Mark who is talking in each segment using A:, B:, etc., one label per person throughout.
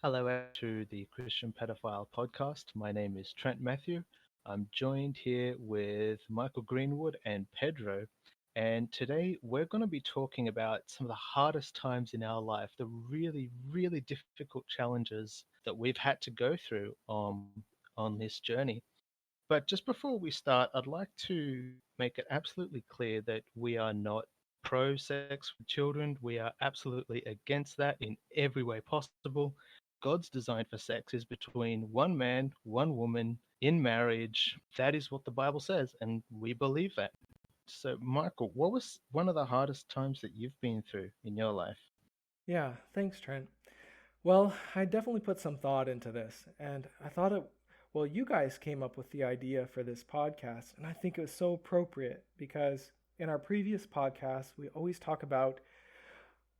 A: Hello to the Christian Pedophile podcast. My name is Trent Matthew. I'm joined here with Michael Greenwood and Pedro. And today we're going to be talking about some of the hardest times in our life, the really, really difficult challenges that we've had to go through on this journey. But just before we start, I'd like to make it absolutely clear that we are not pro sex with children. We are absolutely against that in every way possible. God's design for sex is between one man, one woman in marriage. That is what the Bible says, and we believe that. So, Michael, what was one of the hardest times that you've been through in your life?
B: Yeah, thanks, Trent. Well, I definitely put some thought into this, and I thought you guys came up with the idea for this podcast, and I think it was so appropriate because in our previous podcasts, we always talk about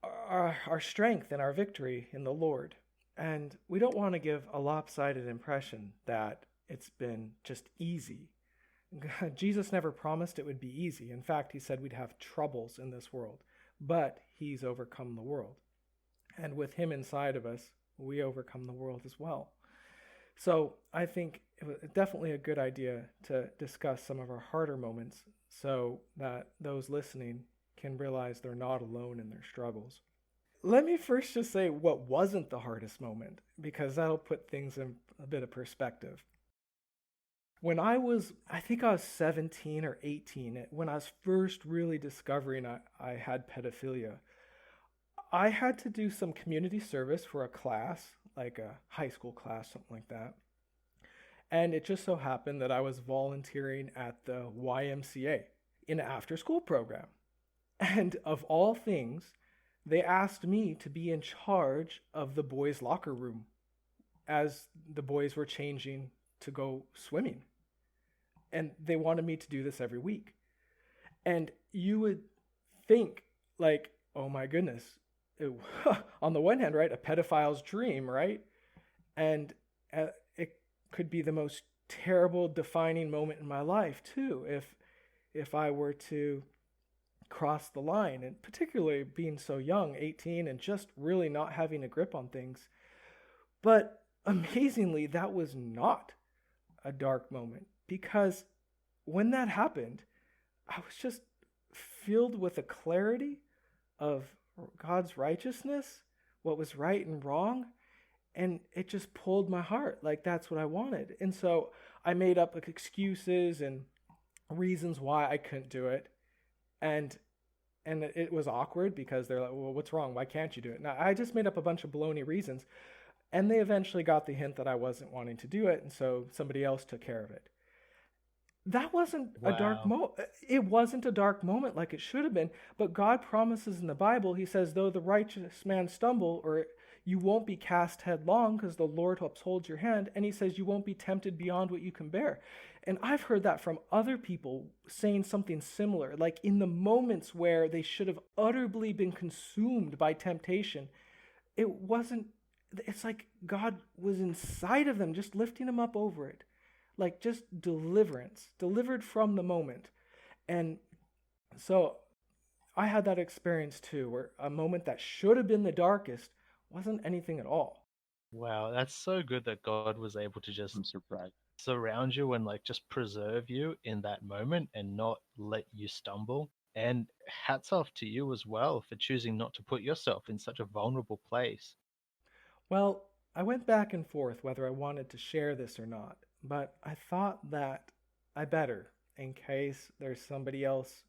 B: our strength and our victory in the Lord. And we don't want to give a lopsided impression that it's been just easy. Jesus never promised it would be easy. In fact, he said we'd have troubles in this world, but he's overcome the world. And with him inside of us, we overcome the world as well. So I think it was definitely a good idea to discuss some of our harder moments so that those listening can realize they're not alone in their struggles. Let me first just say what wasn't the hardest moment, because that'll put things in a bit of perspective. When I think I was 17 or 18, when I was first really discovering I had pedophilia, I had to do some community service for a class, like a high school class, something like that. And it just so happened that I was volunteering at the YMCA in an after school program. And of all things, they asked me to be in charge of the boys' locker room as the boys were changing to go swimming. And they wanted me to do this every week. And you would think, like, oh my goodness, it, on the one hand, right, a pedophile's dream, right? And it could be the most terrible defining moment in my life too, if I were to cross the line, and particularly being so young, 18, and just really not having a grip on things. But amazingly, that was not a dark moment, because when that happened, I was just filled with a clarity of God's righteousness, what was right and wrong, and it just pulled my heart. Like, that's what I wanted. And so I made up like excuses and reasons why I couldn't do it. And it was awkward because they're like, well, what's wrong? Why can't you do it? Now, I just made up a bunch of baloney reasons. And they eventually got the hint that I wasn't wanting to do it. And so somebody else took care of it. That wasn't a dark
A: Wow.
B: moment. It wasn't a dark moment like it should have been. But God promises in the Bible, he says, though the righteous man stumble, or you won't be cast headlong because the Lord upholds your hand. And he says you won't be tempted beyond what you can bear. And I've heard that from other people saying something similar. Like in the moments where they should have utterly been consumed by temptation, it wasn't, it's like God was inside of them, just lifting them up over it. Like just deliverance, delivered from the moment. And so I had that experience too, where a moment that should have been the darkest wasn't anything at all.
A: Wow, that's so good that God was able to just
C: I'm surprised.
A: surround you and like just preserve you in that moment and not let you stumble. And hats off to you as well for choosing not to put yourself in such a vulnerable place.
B: Well, I went back and forth whether I wanted to share this or not, but I thought that I better in case there's somebody else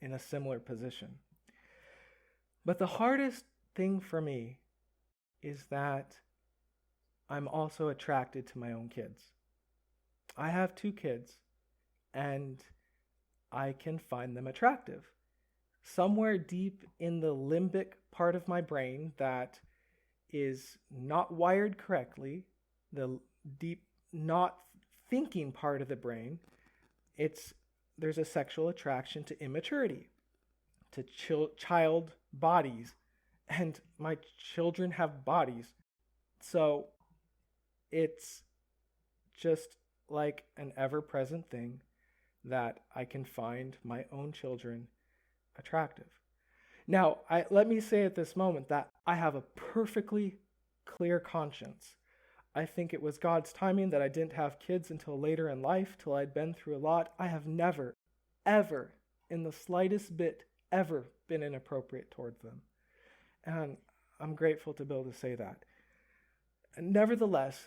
B: in a similar position. But the hardest thing for me is that I'm also attracted to my own kids. I have two kids, and I can find them attractive. Somewhere deep in the limbic part of my brain that is not wired correctly, the deep not thinking part of the brain, it's there's a sexual attraction to immaturity, to child bodies, and my children have bodies. So it's just like an ever present thing that I can find my own children attractive. Now, let me say at this moment that I have a perfectly clear conscience. I think it was God's timing that I didn't have kids until later in life, till I'd been through a lot. I have never, ever, in the slightest bit, ever been inappropriate towards them. And I'm grateful to be able to say that. Nevertheless,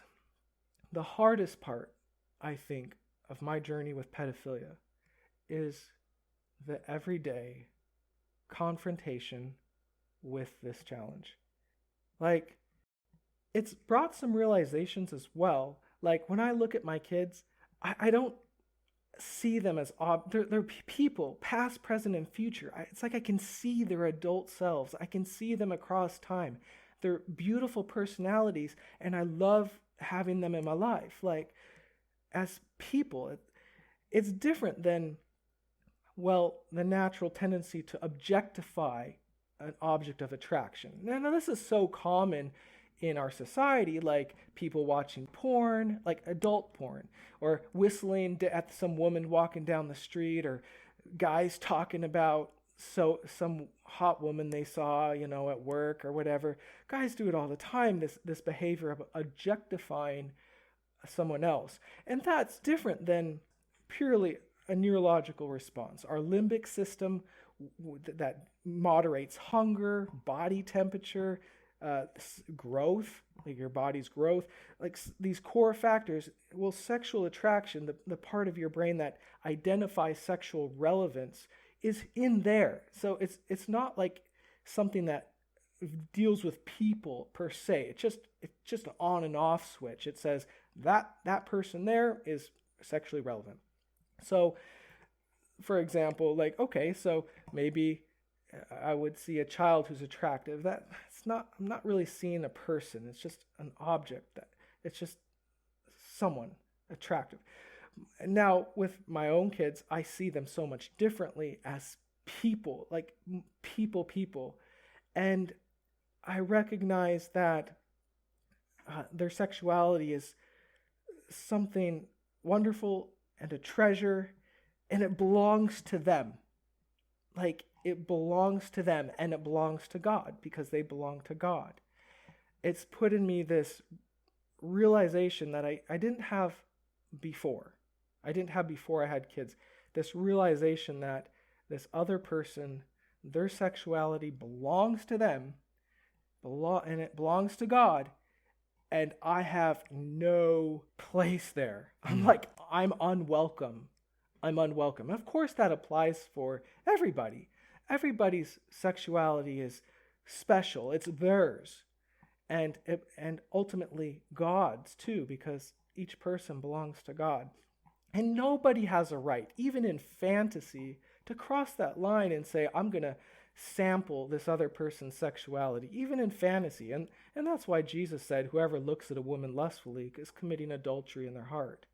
B: the hardest part, I think, of my journey with pedophilia is the everyday confrontation with this challenge. Like, it's brought some realizations as well. Like, when I look at my kids, I don't see them as they're people, past, present, and future. It's like I can see their adult selves. I can see them across time. They're beautiful personalities, and I love having them in my life. Like, as people, it's different than, well, the natural tendency to objectify an object of attraction. Now, this is so common in our society, like people watching porn, like adult porn, or whistling at some woman walking down the street, or guys talking about some hot woman they saw, at work or whatever. Guys do it all the time, this behavior of objectifying someone else. And that's different than purely a neurological response. Our limbic system that moderates hunger, body temperature, growth, like your body's growth, like these core factors. Well, sexual attraction, the part of your brain that identifies sexual relevance, is in there. So it's not like something that deals with people per se. It's just an on and off switch. It says that person there is sexually relevant. So, for example, like, okay, so maybe I would see a child who's attractive. I'm not really seeing a person. It's just an object. It's just someone attractive. Now, with my own kids, I see them so much differently as people, like people. And I recognize that their sexuality is something wonderful and a treasure, and it belongs to them. Like, it belongs to them, and it belongs to God because they belong to God. It's put in me this realization that I didn't have before. I didn't have before I had kids. This realization that this other person, their sexuality belongs to them, and it belongs to God, and I have no place there. I'm unwelcome. I'm unwelcome. And of course, that applies for everybody. Everybody's sexuality is special. It's theirs. And ultimately God's too, because each person belongs to God. And nobody has a right, even in fantasy, to cross that line and say, I'm going to sample this other person's sexuality, even in fantasy. And that's why Jesus said, whoever looks at a woman lustfully is committing adultery in their heart.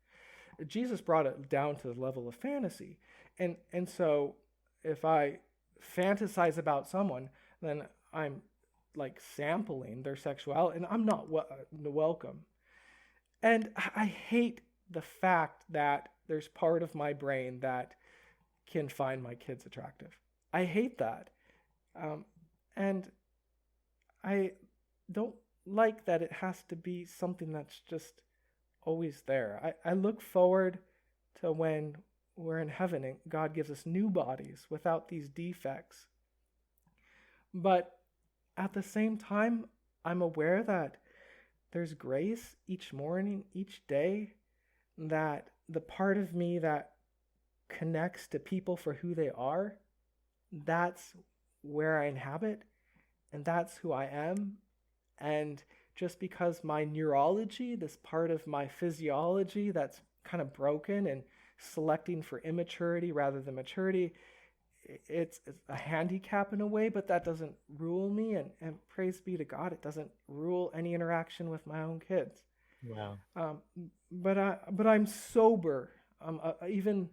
B: Jesus brought it down to the level of fantasy. And so if I fantasize about someone, then I'm like sampling their sexuality, and I'm not welcome. And I hate the fact that there's part of my brain that can find my kids attractive. I hate that. And I don't like that it has to be something that's just always there. I look forward to when we're in heaven and God gives us new bodies without these defects. But at the same time, I'm aware that there's grace each morning, each day, that the part of me that connects to people for who they are, that's where I inhabit, and that's who I am. And just because my neurology, this part of my physiology that's kind of broken and selecting for immaturity rather than maturity, it's a handicap in a way, but that doesn't rule me. And praise be to God, it doesn't rule any interaction with my own kids.
A: Wow.
B: But I'm sober. I'm even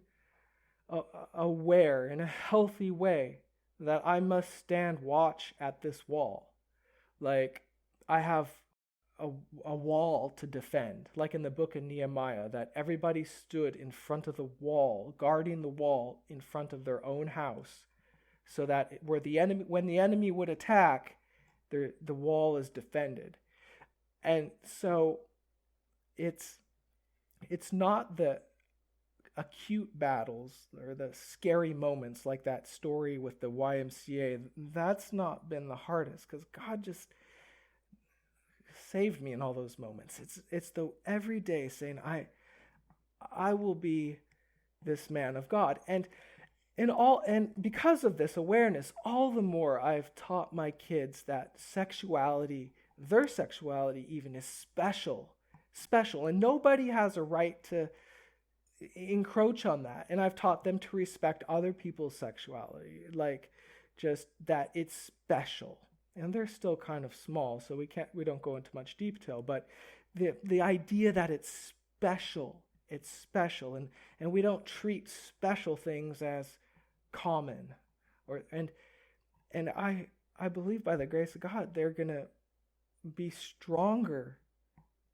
B: aware in a healthy way that I must stand watch at this wall. Like, I have a wall to defend, like in the book of Nehemiah, that everybody stood in front of the wall, guarding the wall in front of their own house, so that when the enemy would attack, the wall is defended. And so it's it's not the acute battles or the scary moments like that story with the YMCA. That's not been the hardest because God just saved me in all those moments. It's the everyday saying I will be this man of God. And because of this awareness, all the more I've taught my kids that sexuality, their sexuality even, is special. Special. And nobody has a right to encroach on that. And I've taught them to respect other people's sexuality, like just that it's special. And they're still kind of small, so we don't go into much detail, but the idea that it's special, and we don't treat special things as common, or and I believe by the grace of God they're going to be stronger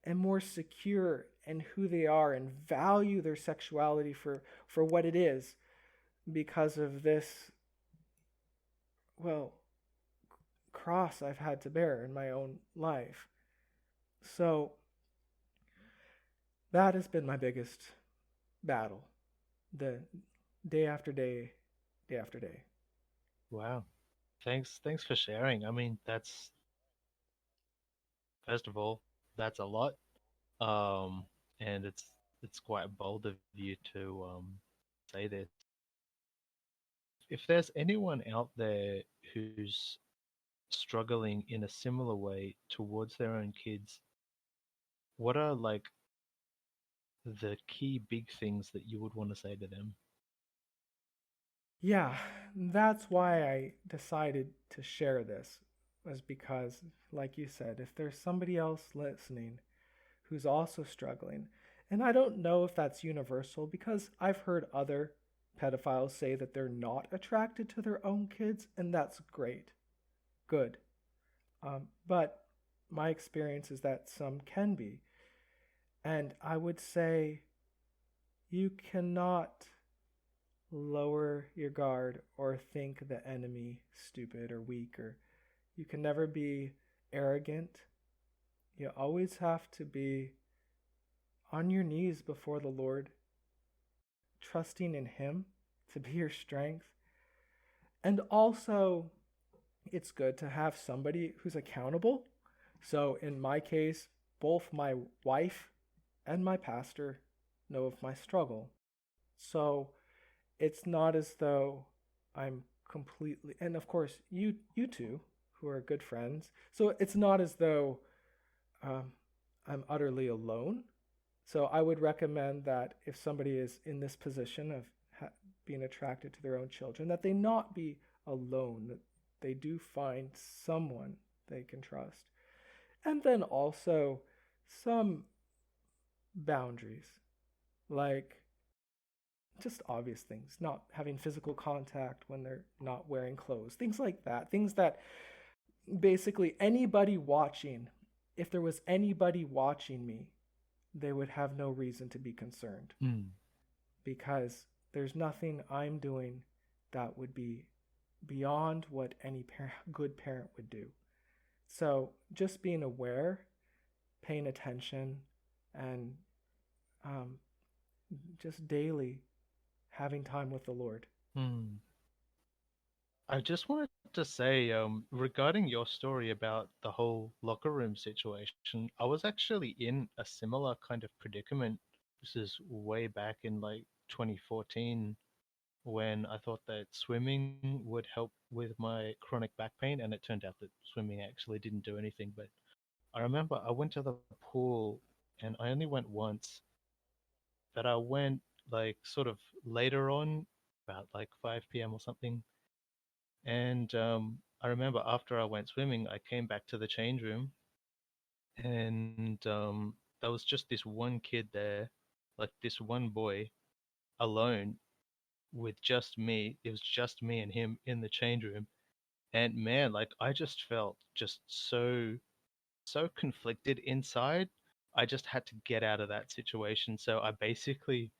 B: and more secure in who they are and value their sexuality for what it is because of this, well, cross I've had to bear in my own life. So that has been my biggest battle, the day after day, day after day.
A: Wow. Thanks for sharing. I mean, that's first of all, that's a lot. Um, and it's quite bold of you to say this. If there's anyone out there who's struggling in a similar way towards their own kids, what are like the key big things that you would want to say to them?
B: Yeah, that's why I decided to share this, was because, like you said, if there's somebody else listening who's also struggling, and I don't know if that's universal because I've heard other pedophiles say that they're not attracted to their own kids, and that's great, good. But my experience is that some can be. And I would say you cannot lower your guard or think the enemy stupid or weak, or you can never be arrogant. You always have to be on your knees before the Lord, trusting in Him to be your strength. And also, it's good to have somebody who's accountable. So, in my case, both my wife and my pastor know of my struggle. So, it's not as though I'm completely, and of course you two who are good friends. So it's not as though um, I'm utterly alone. So I would recommend that if somebody is in this position of being attracted to their own children, that they not be alone. That they do find someone they can trust, and then also some boundaries, like just obvious things, not having physical contact when they're not wearing clothes, things like that. Things that basically anybody watching, if there was anybody watching me, they would have no reason to be concerned
A: Mm.
B: because there's nothing I'm doing that would be beyond what any good parent would do. So just being aware, paying attention, and um, just daily having time with the Lord.
A: Mm. I just wanted to say, regarding your story about the whole locker room situation, I was actually in a similar kind of predicament. This is way back in like 2014 when I thought that swimming would help with my chronic back pain, and it turned out that swimming actually didn't do anything. But I remember I went to the pool and I only went once, but I went like sort of later on, about like 5 p.m. or something. And I remember after I went swimming, I came back to the change room, and there was just this one kid there, like this one boy alone with just me. It was just me and him in the change room. And man, like I just felt just so conflicted inside. I just had to get out of that situation. So I basically,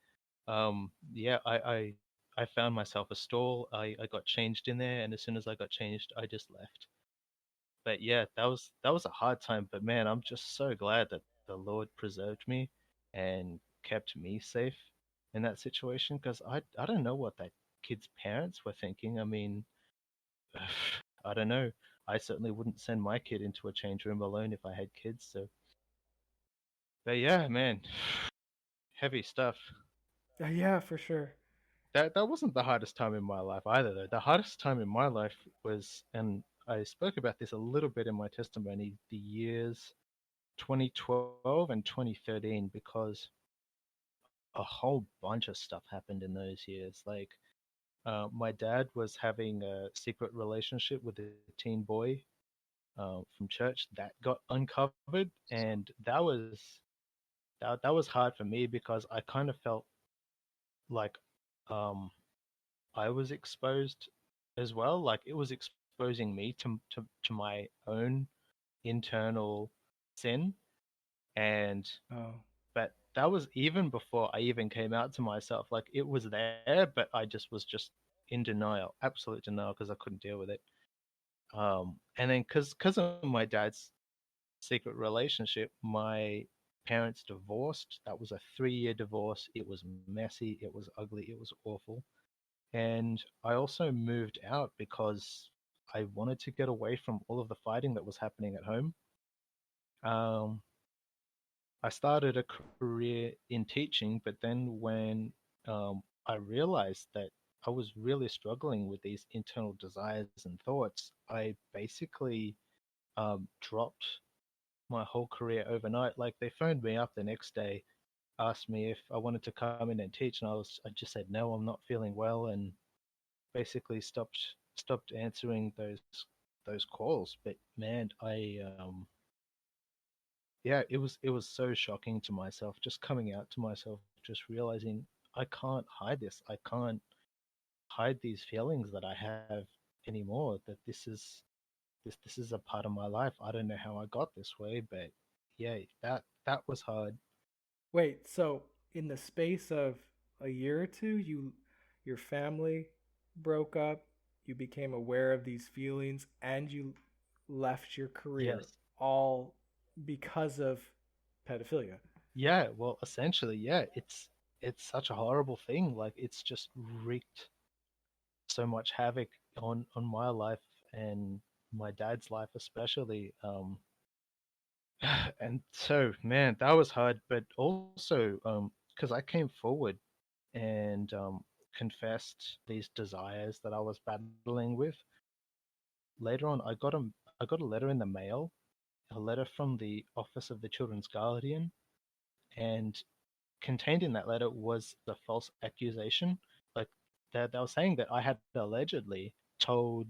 A: yeah, I found myself a stall. I got changed in there, and as soon as I got changed, I just left. But yeah, that was a hard time. But man, I'm just so glad that the Lord preserved me and kept me safe in that situation because I don't know what that kid's parents were thinking. I mean, I don't know. I certainly wouldn't send my kid into a change room alone if I had kids. So, but yeah, man, heavy stuff.
B: Yeah, for sure.
A: That wasn't the hardest time in my life either, though. The hardest time in my life was, and I spoke about this a little bit in my testimony, the years 2012 and 2013, because a whole bunch of stuff happened in those years. Like, my dad was having a secret relationship with a teen boy from church that got uncovered, and that was hard for me because I kind of felt like um, I was exposed as well. Like it was exposing me to my own internal sin, and
B: Oh,
A: but that was even before I even came out to myself. Like it was there, but I just was just in denial, absolute denial, because I couldn't deal with it. And then because of my dad's secret relationship, my parents divorced. That was a 3 year divorce. It was messy. It was ugly. It was awful. And I also moved out because I wanted to get away from all of the fighting that was happening at home. Um, I started a career in teaching, but then when I realized that I was really struggling with these internal desires and thoughts, I basically dropped my whole career overnight. Like they phoned me up the next day, asked me if I wanted to come in and teach, and I just said no, I'm not feeling well, and basically stopped answering those calls. But man, yeah, it was so shocking to myself, just coming out to myself, just realizing I can't hide this. I can't hide these feelings that I have anymore. That this is a part of my life. I don't know how I got this way, but yeah, that was hard.
B: wait. So in the space of a year or two, your family broke up. You became aware of these feelings, and you left your career
A: Yes.
B: all because of pedophilia.
A: Yeah, well, essentially, yeah, it's such a horrible thing. Like it's just wreaked so much havoc on my life and my dad's life especially. And so, man, that was hard, but also because I came forward and confessed these desires that I was battling with. Later on, I got a letter in the mail, a letter from the Office of the Children's Guardian, and contained in that letter was the false accusation. Like they were saying that I had allegedly told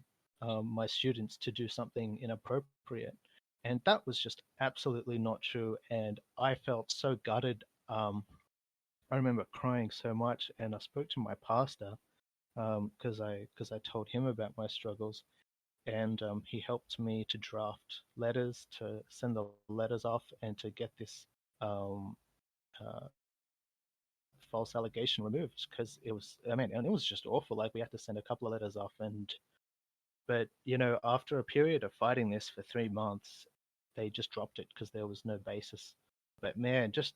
A: my students to do something inappropriate. And that was just absolutely not true. And I felt so gutted. I remember crying so much, and I spoke to my pastor because I told him about my struggles, and he helped me to draft letters, to send the letters off, and to get this um, uh, false allegation removed because it was, I mean, and it was just awful. Like we had to send a couple of letters off, and but after a period of fighting this for 3 months, they just dropped it because there was no basis. But man, just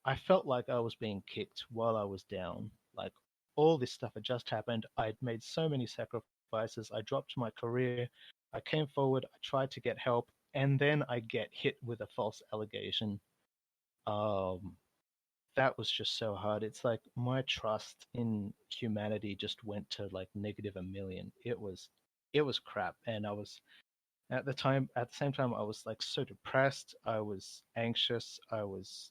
A: I felt like I was being kicked while I was down. Like all this stuff had just happened. I'd made so many sacrifices. I dropped my career. I came forward. I tried to get help, and then I get hit with a false allegation. Um, that was just so hard. It's like my trust in humanity just went to like negative a million. It was crap, and I was at the same time I was like so depressed. I was anxious. I was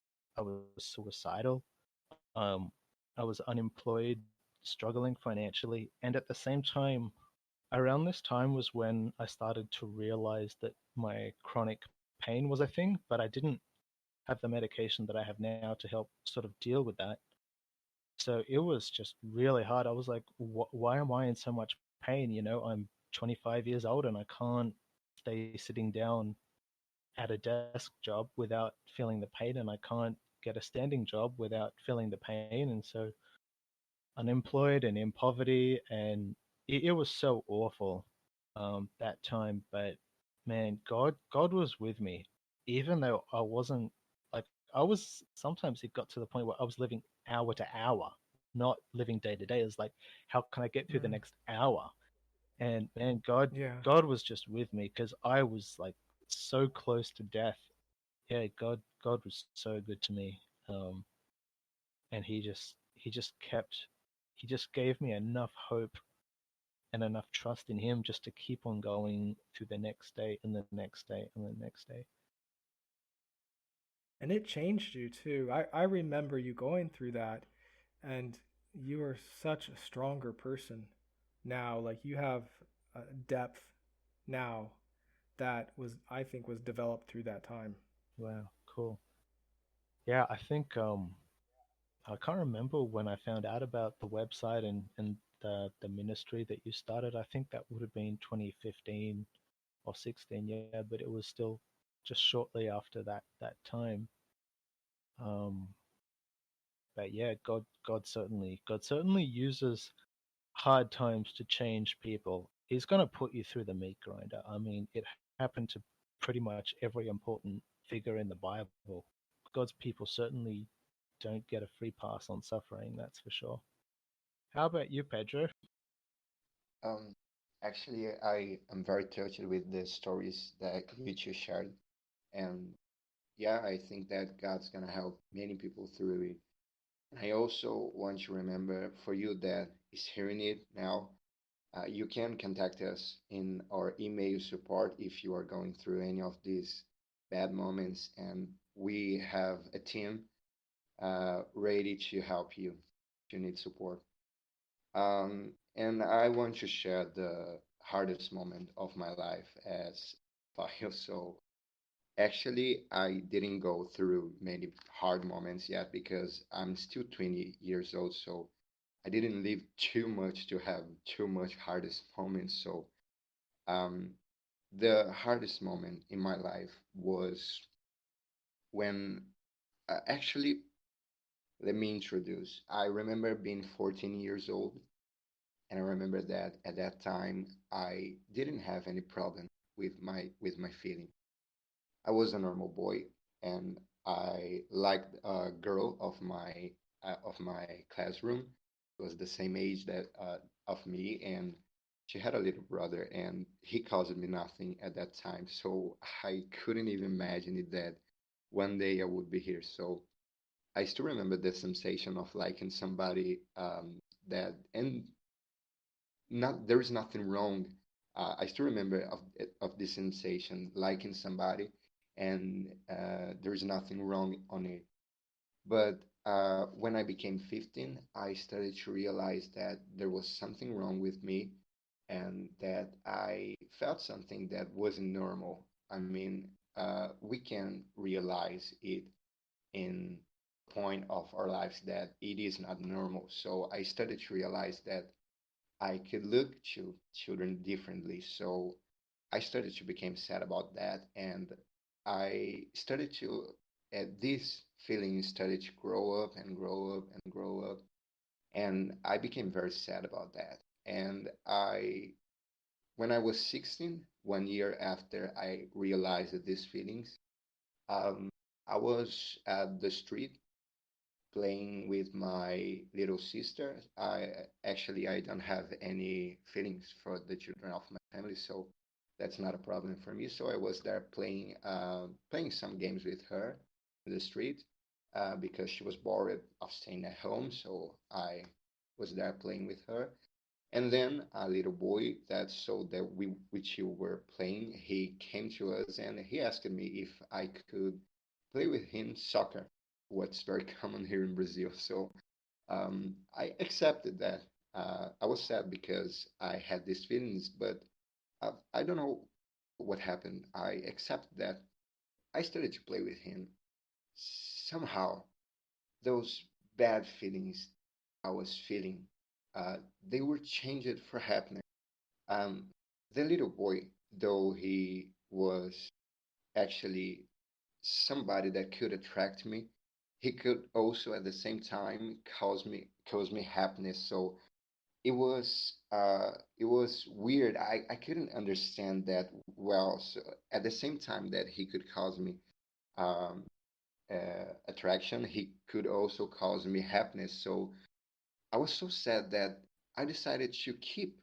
A: suicidal. Um, I was unemployed, struggling financially, and at the same time, around this time was when I started to realize that my chronic pain was a thing, but I didn't have the medication that I have now to help sort of deal with that. So it was just really hard. I was like, why am I in so much pain? I'm 25 years old and I can't stay sitting down at a desk job without feeling the pain, and I can't get a standing job without feeling the pain. And so unemployed and in poverty, and it was so awful that time. But man, God was with me, even though I wasn't like I was. Sometimes it got to the point where I was living hour to hour, not living day to day. It's like, how can I get through the
B: Mm,
A: next hour? And man,
B: yeah.
A: God was just with me because I was like so close to death. Yeah, God was so good to me. And he just gave me enough hope and enough trust in him just to keep on going through the next day and the next day and the next day.
B: And it changed you too. I remember you going through that, and you are such a stronger person now. Like you have a depth now that was, I think, was developed through that time.
A: Wow, cool. Yeah, I think I can't remember when I found out about the website and the ministry that you started. I think that would have been 2015 or 16, yeah, but it was still just shortly after that time. Um, but yeah, God certainly uses hard times to change people. He's going to put you through the meat grinder. I mean, it happened to pretty much every important figure in the Bible. God's people certainly don't get a free pass on suffering, that's for sure. How about you, Pedro?
C: Um, Actually, I am very touched with the stories that you two shared, and yeah, I think that God's gonna help many people through it. And I also want to remember for you that is hearing it now, you can contact us in our email support if you are going through any of these bad moments, and we have a team ready to help you if you need support. And I want to share the hardest moment of my life as file. So actually, I didn't go through many hard moments yet because I'm still 20 years old. So I didn't live too much to have too much hardest moments. So um, the hardest moment in my life was when actually, let me introduce. I remember being 14 years old. And I remember that at that time I didn't have any problem with my feeling. I was a normal boy, and I liked a girl of my classroom. It was the same age that of me, and she had a little brother, and he caused me nothing at that time. So I couldn't even imagine it that one day I would be here. So I still remember the sensation of liking somebody that and not there is nothing wrong. I still remember of this sensation, liking somebody, and there is nothing wrong on it. But when I became 15, I started to realize that there was something wrong with me, and that I felt something that wasn't normal. I mean, we can realize it in a point of our lives that it is not normal. So I started to realize that I could look to children differently. So I started to become sad about that, and I started to this feeling started to grow up and grow up and grow up, and I became very sad about that. And when I was 16, 1 year after I realized these feelings, um, I was at the street playing with my little sister. I don't have any feelings for the children of my family, so that's not a problem for me. So I was there playing some games with her in the street because she was bored of staying at home. So I was there playing with her. And then a little boy that saw that we which you were playing, he came to us and he asked me if I could play with him soccer, what's very common here in Brazil. So I accepted that. I was sad because I had these feelings, but I don't know what happened. I accepted that. I started to play with him. Somehow, those bad feelings I was feeling, uh, they were changed for happiness. Um, the little boy, though he was actually somebody that could attract me, he could also at the same time cause me happiness. So it was weird. I couldn't understand that well. So at the same time that he could cause me um, attraction, he could also cause me happiness. So I was so sad that I decided to keep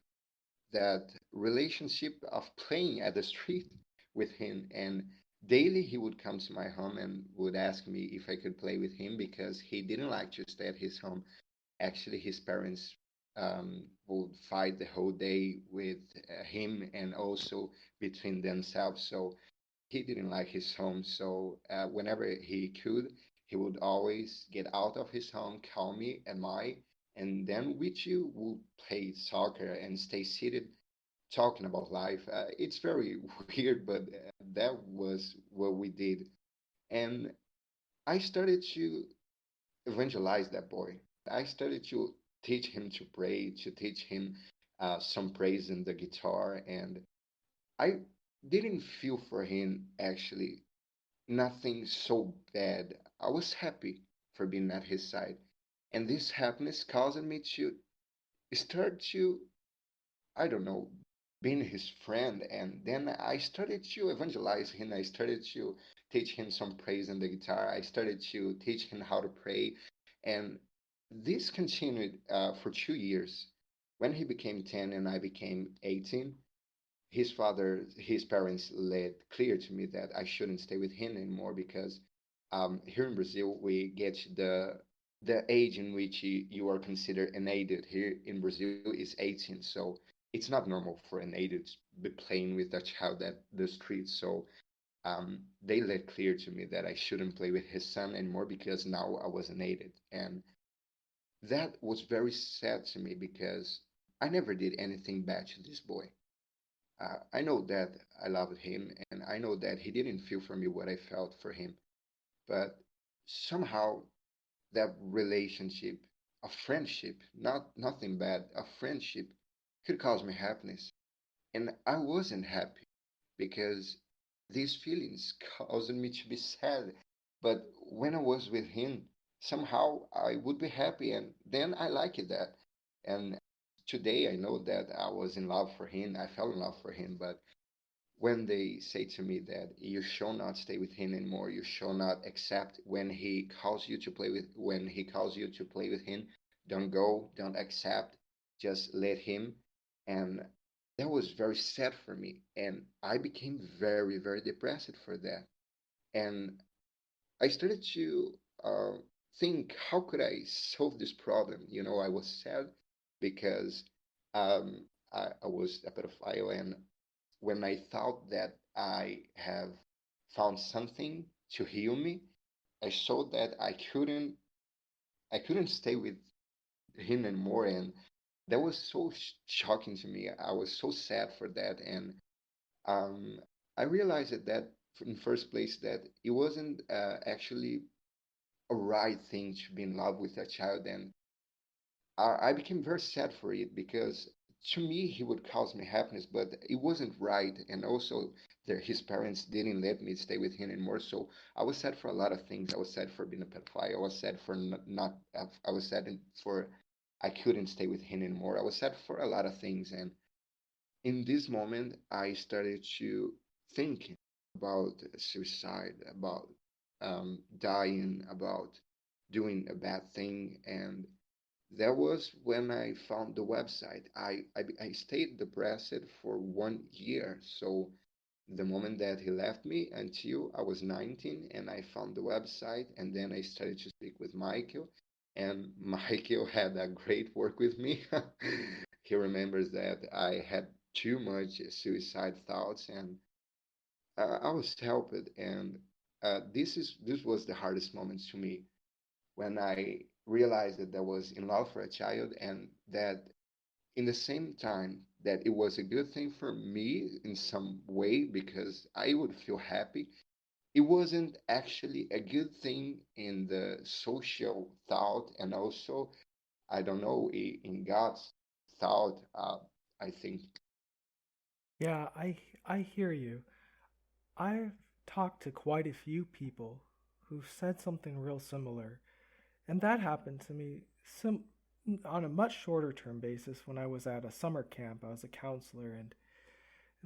C: that relationship of playing at the street with him. And daily he would come to my home and would ask me if I could play with him because he didn't like to stay at his home. Actually, his parents would fight the whole day with him and also between themselves. So he didn't like his home. So whenever he could, he would always get out of his home, call me and and then we two would play soccer and stay seated talking about life. It's very weird, but that was what we did. And I started to evangelize that boy. I started to teach him to pray, to teach him some praise in the guitar. And I didn't feel for him actually nothing so bad. I was happy for being at his side. And this happiness caused me to start to, I don't know, being his friend. And then I started to evangelize him. I started to teach him some praise on the guitar. I started to teach him how to pray. And this continued for 2 years. When he became 10 and I became 18, his parents made clear to me that I shouldn't stay with him anymore because here in Brazil we get the age in which you are considered an adult. Here in Brazil is 18, so it's not normal for an adult to be playing with a child at the street. So they made clear to me that I shouldn't play with his son anymore because now I was an adult, and that was very sad to me because I never did anything bad to this boy. I know that I loved him, and I know that he didn't feel for me what I felt for him. But somehow that relationship, a friendship, not nothing bad, a friendship could cause me happiness. And I wasn't happy because these feelings caused me to be sad. But when I was with him, somehow I would be happy, and then I liked that. And today I know that I was in love for him. I fell in love for him, but when they say to me that you shall not stay with him anymore, you shall not accept when he calls you to play with him, don't go, don't accept, just let him. And that was very sad for me, and I became very very depressed for that. And I started to think, how could I solve this problem? I was sad because um, I was a pedophile, and when I thought that I have found something to heal me, I saw that I couldn't stay with him anymore, and that was so shocking to me. I was so sad for that, and um, I realized that in first place that it wasn't actually a right thing to be in love with a child, and I became very sad for it because to me he would cause me happiness, but it wasn't right. And also, his parents didn't let me stay with him anymore. So I was sad for a lot of things. I was sad for being a pedophile. I was sad for not. I was sad for I couldn't stay with him anymore. I was sad for a lot of things. And in this moment, I started to think about suicide, about dying, about doing a bad thing, and that was when I found the website. I stayed depressed for 1 year. So the moment that he left me until I was 19, and I found the website, and then I started to speak with Michael, and Michael had a great work with me. He remembers that I had too much suicide thoughts, and I was helped. And this was the hardest moment to me when I realized that I was in love for a child, and that in the same time that it was a good thing for me in some way because I would feel happy, it wasn't actually a good thing in the social thought, and also, I don't know, in God's thought, I think.
B: Yeah, I hear you. I've talked to quite a few people who've said something real similar, and that happened to me on a much shorter term basis when I was at a summer camp. I was a counselor, and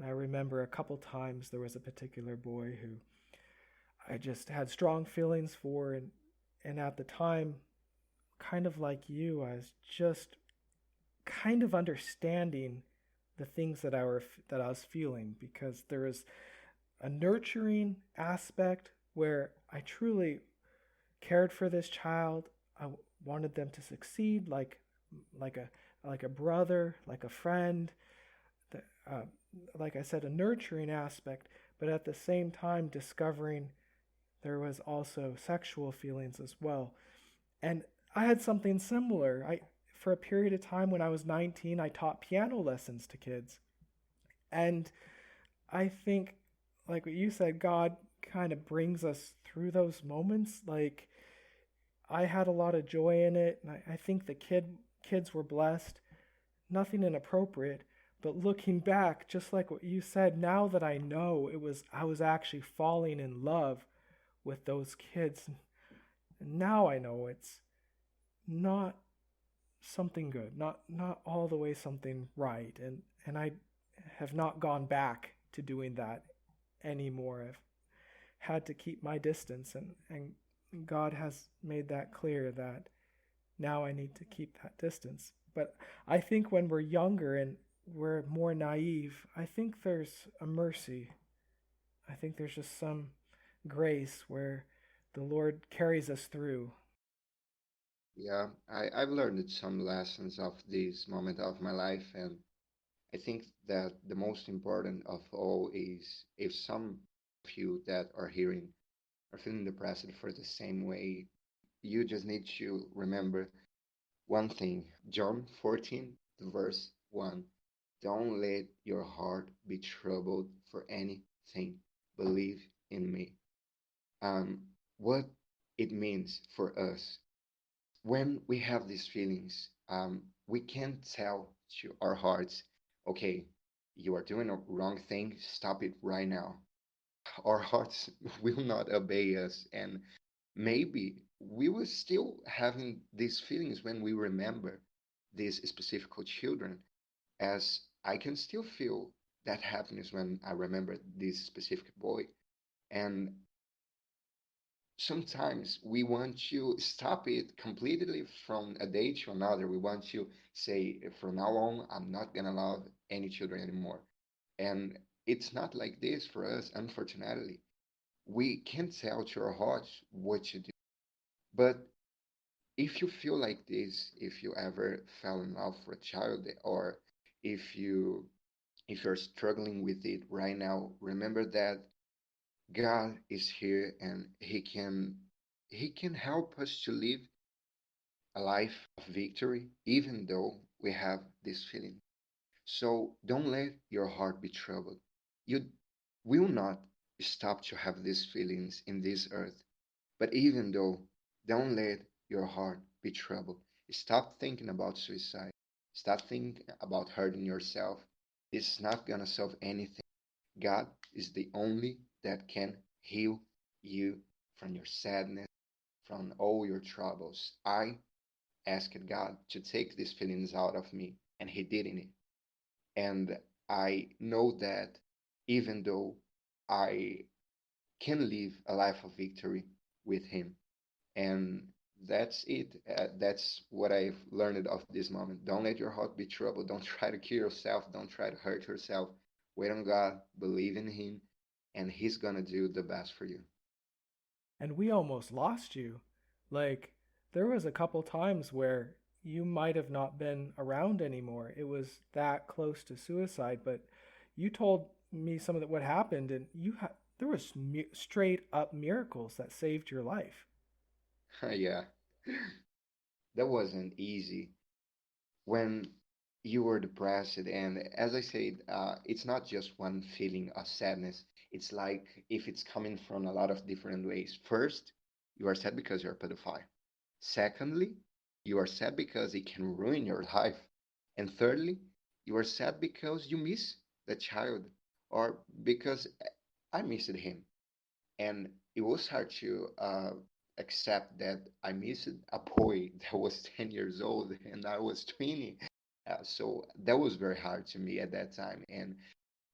B: I remember a couple times there was a particular boy who I just had strong feelings for, and at the time, kind of like you, I was just kind of understanding the things that I was feeling, because there was a nurturing aspect where I truly cared for this child. I wanted them to succeed, like a like a brother, like a friend. The, uh, like I said, a nurturing aspect, but at the same time discovering there was also sexual feelings as well. And I had something similar. I For a period of time when I was 19, I taught piano lessons to kids. And I think, like what you said, God kind of brings us through those moments. Like, I had a lot of joy in it, and I think the kids were blessed. Nothing inappropriate, but looking back, just like what you said, now that I know, I was actually falling in love with those kids. And now I know it's not something good, not all the way something right, and I have not gone back to doing that anymore. I've had to keep my distance, and God has made that clear that now I need to keep that distance. But I think when we're younger and we're more naive, I think there's a mercy. I think there's just some grace where the Lord carries us through.
C: Yeah, I've learned some lessons of this moment of my life, and I think that the most important of all is if some of you that are hearing are feeling depressed for the same way, you just need to remember one thing. John 14, the verse 1. Don't let your heart be troubled for anything. Believe in me. What it means for us when we have these feelings, we can't tell to our hearts, okay, you are doing a wrong thing, stop it right now. Our hearts will not obey us, and maybe we will still having these feelings when we remember these specific children, as I can still feel that happiness when I remember this specific boy. And sometimes we want to stop it completely from a day to another. We want to say, from now on, I'm not going to love any children anymore. And it's not like this for us, unfortunately. We can't tell to our hearts what to do. But if you feel like this, if you ever fell in love for a child, or if you if you're struggling with it right now, remember that God is here and he can help us to live a life of victory even though we have this feeling. So don't let your heart be troubled. You will not stop to have these feelings in this earth. But even though, don't let your heart be troubled. Stop thinking about suicide. Stop thinking about hurting yourself. It's not gonna solve anything. God is the only that can heal you from your sadness, from all your troubles. I asked God to take these feelings out of me, and He did it. And I know that even though I can live a life of victory with Him, and that's it. That's what I've learned of this moment. Don't let your heart be troubled. Don't try to kill yourself. Don't try to hurt yourself. Wait on God, believe in Him, and He's gonna do the best for you.
B: And we almost lost you. Like, there was a couple times where you might have not been around anymore. It was that close to suicide, but you told me some of what happened, and there was straight up miracles that saved your life.
C: Yeah, that wasn't easy when you were depressed. And as I said, it's not just one feeling of sadness. It's like if it's coming from a lot of different ways. First, you are sad because you're a pedophile. Secondly, you are sad because it can ruin your life. And thirdly, you are sad because you miss the child, or because I missed him. And it was hard to accept that I missed a boy that was 10 years old and I was 20. So that was very hard to me at that time. And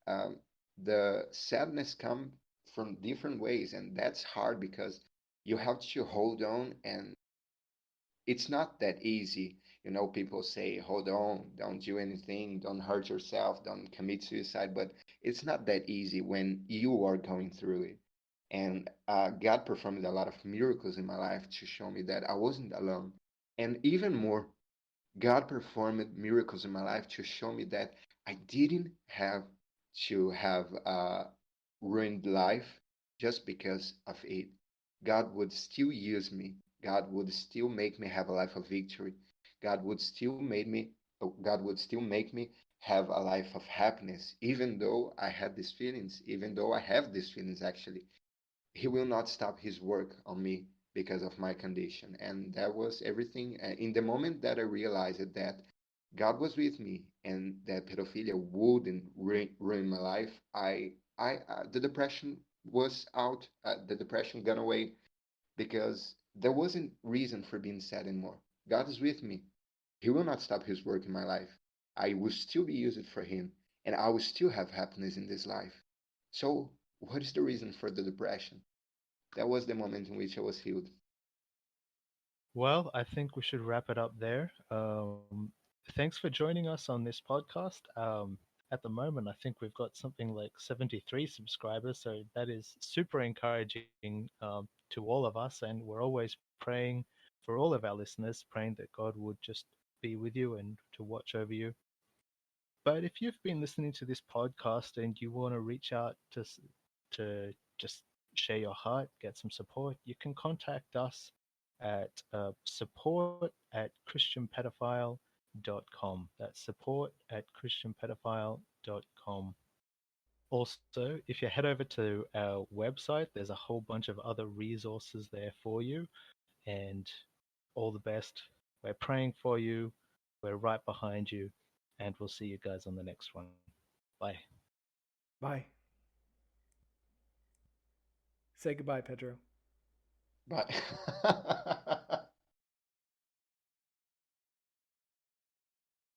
C: um, the sadness come from different ways, and that's hard because you have to hold on, and it's not that easy. You know, people say, hold on, don't do anything, don't hurt yourself, don't commit suicide, but it's not that easy when you are going through it. And God performed a lot of miracles in my life to show me that I wasn't alone. And even more, God performed miracles in my life to show me that I didn't have to have a ruined life just because of it. God would still use me. God would still make me have a life of victory. God would still make me have a life of happiness, even though I had these feelings, even though I have these feelings actually. He will not stop his work on me because of my condition. And that was everything. In the moment that I realized that God was with me and that pedophilia wouldn't ruin my life, the depression was out. The depression gone away because there wasn't reason for being sad anymore. God is with me. He will not stop his work in my life. I will still be used for him, and I will still have happiness in this life. So, what is the reason for the depression? That was the moment in which I was healed.
A: Well, I think we should wrap it up there. Thanks for joining us on this podcast. At the moment, I think we've got something like 73 subscribers, so that is super encouraging to all of us. And we're always praying for all of our listeners, praying that God would just be with you and to watch over you. But if you've been listening to this podcast and you want to reach out to just share your heart, get some support, you can contact us at support at christianpedophile.com. That's support at christianpedophile.com. Also, if you head over to our website, there's a whole bunch of other resources there for you. And all the best. We're praying for you. We're right behind you. And we'll see you guys on the next one. Bye.
B: Bye. Say goodbye, Pedro.
C: But